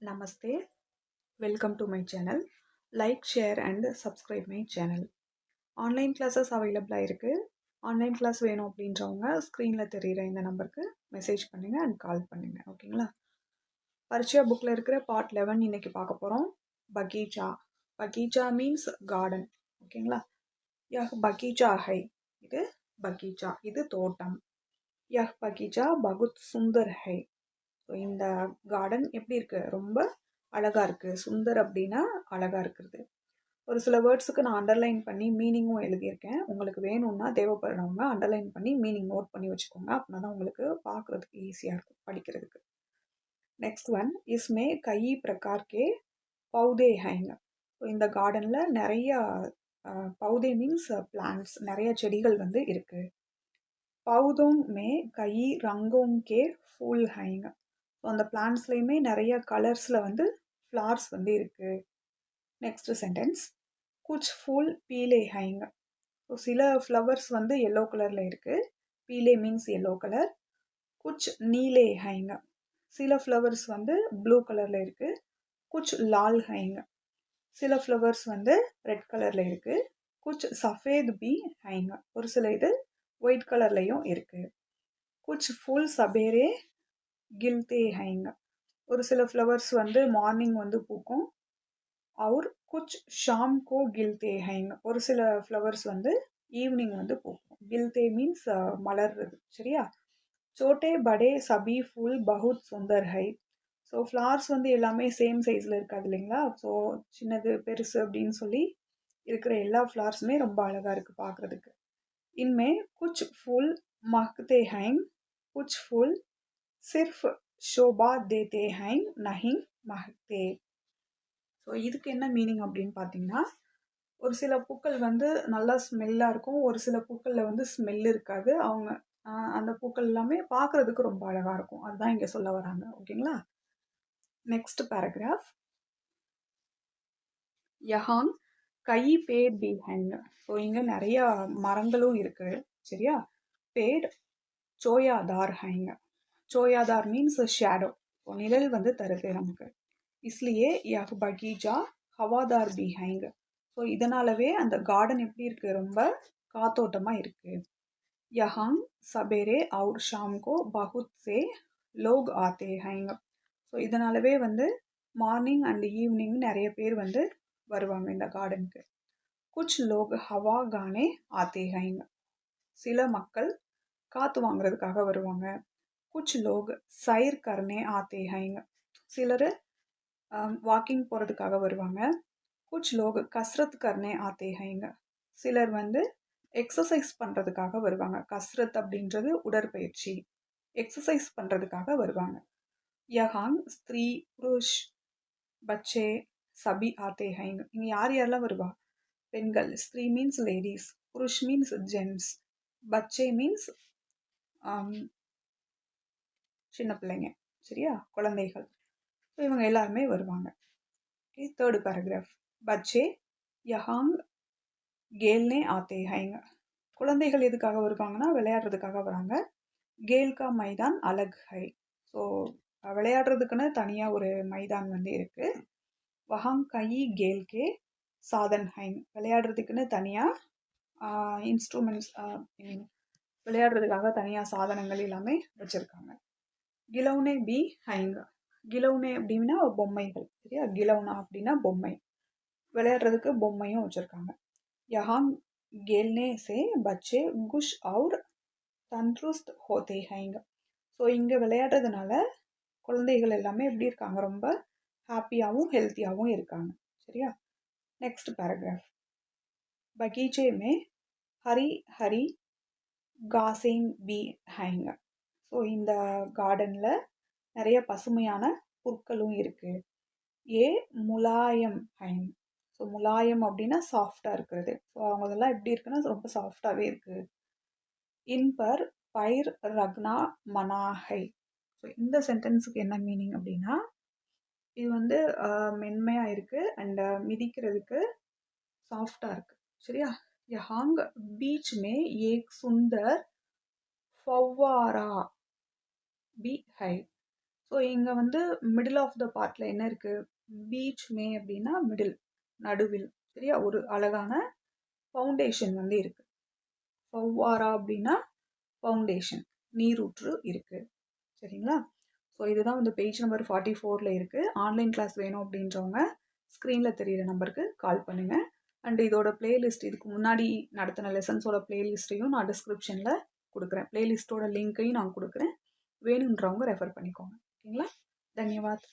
Namaste, welcome to my channel. Like, share and subscribe my channel. Online classes அவைலபிளாக இருக்குது. Online class வேணும் அப்படின்றவங்க ஸ்க்ரீனில் தெரிகிற இந்த நம்பருக்கு மெசேஜ் பண்ணுங்கள் அண்ட் கால் பண்ணுங்கள். ஓகேங்களா? பரிச்சயா புக்கில் இருக்கிற பார்ட் 11 இன்னைக்கு பார்க்க போகிறோம். பகீச்சா. பகீச்சா மீன்ஸ் கார்டன். ஓகேங்களா? யஹ் பகீச்சா ஹை. இது பகீச்சா, இது தோட்டம். யஹ் பகீச்சா பகுத் சுந்தர் ஹை. ஸோ இந்த கார்டன் எப்படி இருக்குது? ரொம்ப அழகாக இருக்குது. சுந்தர் அப்படின்னா அழகாக இருக்கிறது. ஒரு சில வேர்ட்ஸுக்கு நான் அண்டர்லைன் பண்ணி மீனிங்கும் எழுதியிருக்கேன். உங்களுக்கு வேணும்னா தேவைப்படுறவங்க அண்டர்லைன் பண்ணி மீனிங் நோட் பண்ணி வச்சுக்கோங்க. அப்படின்னா தான் உங்களுக்கு பார்க்குறதுக்கு ஈஸியாக இருக்கும் படிக்கிறதுக்கு. நெக்ஸ்ட் ஒன், இஸ்மே கई प्रकार के पौधे हैं. ஸோ இந்த கார்டனில் நிறைய பௌதே மீன்ஸ் பிளான்ட்ஸ், நிறைய செடிகள் வந்து இருக்குது. பௌதோं में कई रंगों के फूल हैं. ஸோ அந்த பிளான்ட்ஸ்லையுமே நிறைய கலர்ஸில் வந்து ஃப்ளார்ஸ் வந்து இருக்குது. நெக்ஸ்ட் சென்டென்ஸ், குச் ஃபூல் பீலே ஹைங்க. ஸோ சில ஃப்ளவர்ஸ் வந்து எல்லோ கலரில் இருக்குது. பீலே மீன்ஸ் எல்லோ கலர். குச் நீலே ஹைங்க. சில ஃப்ளவர்ஸ் வந்து ப்ளூ கலரில் இருக்குது. குச் லால் ஹைங்க. சில ஃப்ளவர்ஸ் வந்து ரெட் கலரில் இருக்குது. குச் சஃபேத் பி ஹைங்க. ஒரு சில இது ஒயிட் கலர்லையும் இருக்குது. குச் ஃபூல் சபேரே கில்தே ஹைங்க. ஒரு சில ஃப்ளவர்ஸ் வந்து மார்னிங் வந்து பூக்கும். और कुछ शाम को गिलते हैं. ஒரு சில ஃப்ளவர்ஸ் வந்து ஈவினிங் வந்து பூக்கும். गिलते மீன்ஸ் மலர்றது. சரியா? छोटे बड़े सभी फूल बहुत सुंदर है. ஸோ ஃப்ளவர்ஸ் வந்து எல்லாமே சேம் சைஸில் இருக்காது இல்லைங்களா? ஸோ சின்னது பெருசு அப்படின்னு சொல்லி இருக்கிற எல்லா ஃப்ளவர்ஸுமே ரொம்ப அழகாக இருக்குது பார்க்குறதுக்கு. इनमें कुछ फूल महकते हैं, कुछ फूल सिर्फ शोभा देते हैं, नहीं महकते. ஸோ இதுக்கு என்ன மீனிங் அப்படின்னு பார்த்தீங்கன்னா, ஒரு சில பூக்கள் வந்து நல்லா ஸ்மெல்லாக இருக்கும். ஒரு சில பூக்களில் வந்து ஸ்மெல் இருக்காது. அவங்க அந்த பூக்கள் எல்லாமே பார்க்குறதுக்கு ரொம்ப அழகாக இருக்கும். அதுதான் இங்கே சொல்ல வராங்க. ஓகேங்களா? Next paragraph. யஹான் கை பேட் பி ஹைங்க. ஸோ இங்கே நிறையா மரங்களும் இருக்குது. சரியா? பேட் சோயாதார் ஹைங்க. சோயாதார் மீன்ஸ் ஷேடோ. ஸோ நிழல் வந்து தருது நமக்கு. इसलिए यह बगीचा हवादार भी हैंग. ஸோ இதனாலவே அந்த கார்டன் எப்படி இருக்கு? ரொம்ப காத்தோட்டமாக இருக்கு. यहाँ सवेरे और शाम को बहुत से लोग आते हैं. ஸோ இதனாலவே வந்து மார்னிங் அண்ட் ஈவினிங் நிறைய பேர் வந்து வருவாங்க இந்த கார்டனுக்கு. कुछ लोग हवा गाने आते हैं. சில மக்கள் காற்று வாங்குறதுக்காக வருவாங்க. कुछ लोग सैर करने आते हैं. சிலர் வாக்கிங் போகிறதுக்காக வருவாங்க. குச் லோக் கஸ்ரத் கர்னே ஆத்தே ஹைங்க. சிலர் வந்து எக்ஸசைஸ் பண்ணுறதுக்காக வருவாங்க. கஸ்ரத் அப்படின்றது உடற்பயிற்சி. எக்ஸசைஸ் பண்ணுறதுக்காக வருவாங்க. யஹாங் ஸ்திரீ புருஷ் பச்சே சபி ஆத்தே ஹைங்க. இங்கே யார் யாரெல்லாம் வருவா? பெண்கள். ஸ்திரீ மீன்ஸ் லேடிஸ், புருஷ் மீன்ஸ் ஜென்ஸ், பச்சே மீன்ஸ் சின்ன பிள்ளைங்க. சரியா? குழந்தைகள். இவங்க எல்லாருமே வருவாங்க. Okay, third paragraph. பச்சே யஹாங் கேல்னே ஆத்தே ஹைங்க. குழந்தைகள் எதுக்காக வருவாங்கன்னா விளையாடுறதுக்காக வராங்க. கேல்கா மைதான் அலக் ஹை. ஸோ விளையாடுறதுக்குன்னு தனியாக ஒரு மைதான் வந்து இருக்குது. வஹாங் கை கேல்கே சாதன் ஹைங். விளையாடுறதுக்குன்னு தனியாக இன்ஸ்ட்ருமெண்ட்ஸ், விளையாடுறதுக்காக தனியாக சாதனங்கள் எல்லாமே வச்சுருக்காங்க. கிலௌனே பி ஹைங்க. கிலௌனே அப்படின்னா பொம்மைகள். சரியா? கிலௌனா அப்படின்னா பொம்மை. விளையாடுறதுக்கு பொம்மையும் வச்சுருக்காங்க. யஹாங் கேல்னே சே பச்சே குஷ் அவுர் தந்த்ருஸ்த் ஹோதே ஹைங்க. ஸோ இங்கே விளையாடுறதுனால குழந்தைகள் எல்லாமே எப்படி இருக்காங்க? ரொம்ப ஹாப்பியாகவும் ஹெல்த்தியாகவும் இருக்காங்க. சரியா? Next paragraph. பகீச்சே மே ஹரி ஹரி காசேங் பி ஹைங்க. ஸோ இந்த கார்டனில் நிறைய பசுமையான புற்களும் இருக்குது. ஏ முலாயம் ஹைங். ஸோ முலாயம் அப்படின்னா சாஃப்டாக இருக்கிறது. ஸோ அவங்கதெல்லாம் எப்படி இருக்குன்னா ரொம்ப சாஃப்டாகவே இருக்குது. இன் பர் பைர் ரக்னா மனாஹை. ஸோ இந்த சென்டென்ஸுக்கு என்ன மீனிங் அப்படின்னா, இது வந்து மென்மையாக இருக்குது அண்ட் மிதிக்கிறதுக்கு சாஃப்டாக இருக்குது. சரியா? யஹாங் பீச் மே ஏக் சுந்தர் ஃபவ்வாரா பி ஹை. ஸோ ஸோ இங்க வந்து மிடில் ஆஃப் த பார்ட்ல என்ன இருக்கு? பீச் மே அப்படின்னா மிடில், நடுவில். சரியா? ஒரு அழகான ஃபவுண்டேஷன் வந்து இருக்கு. ஃபவ்வாரா அப்படின்னா ஃபவுண்டேஷன், நீரூற்று இருக்கு. சரிங்களா? ஸோ இதுதான் வந்து பேஜ் நம்பர் 44ல இருக்கு. ஆன்லைன் கிளாஸ் வேணும் அப்படின்றவங்க ஸ்க்ரீன்ல தெரியிற நம்பருக்கு கால் பண்ணுங்க. அண்ட் இதோட பிளேலிஸ்ட், இதுக்கு முன்னாடி நடத்தின லெசன்ஸோட பிளேலிஸ்ட்டையும் நான் டிஸ்கிரிப்ஷன்ல கொடுக்குறேன். பிளேலிஸ்ட்டோட லிங்க்கையும் நான் கொடுக்குறேன். வேணுன்றவங்க ரெஃபர் பண்ணிக்கோங்க. ஓகேங்களா? தன்யவாத்.